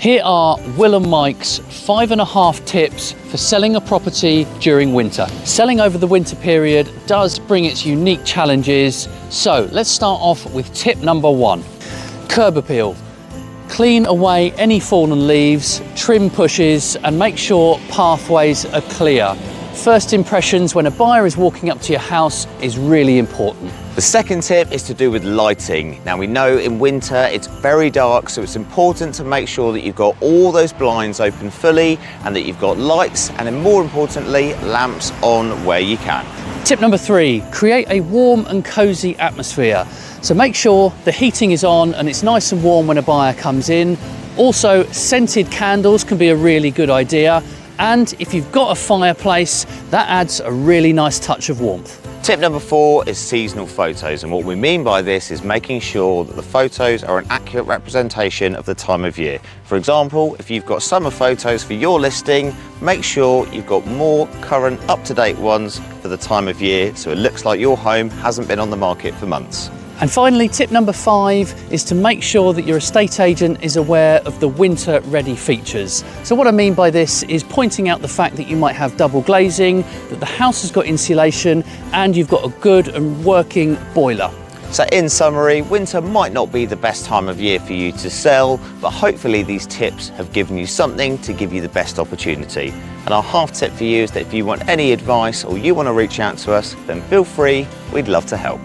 Here are Will and Mike's 5.5 tips for selling a property during winter. Selling over the winter period does bring its unique challenges. So let's start off with tip number 1. Curb appeal. Clean away any fallen leaves, trim pushes, and make sure pathways are clear. First impressions when a buyer is walking up to your house is really important. The second tip is to do with lighting. Now we know in winter it's very dark, so it's important to make sure that you've got all those blinds open fully and that you've got lights and then more importantly, lamps on where you can. Tip number 3, create a warm and cozy atmosphere. So make sure the heating is on and it's nice and warm when a buyer comes in. Also, scented candles can be a really good idea. And if you've got a fireplace, that adds a really nice touch of warmth. Tip number 4 is seasonal photos, and what we mean by this is making sure that the photos are an accurate representation of the time of year. For example, if you've got summer photos for your listing, make sure you've got more current, up-to-date ones for the time of year so it looks like your home hasn't been on the market for months. And finally, tip number 5 is to make sure that your estate agent is aware of the winter ready features. So what I mean by this is pointing out the fact that you might have double glazing, that the house has got insulation, and you've got a good and working boiler. So in summary, winter might not be the best time of year for you to sell, but hopefully these tips have given you something to give you the best opportunity. And our half tip for you is that if you want any advice or you want to reach out to us, then feel free, we'd love to help.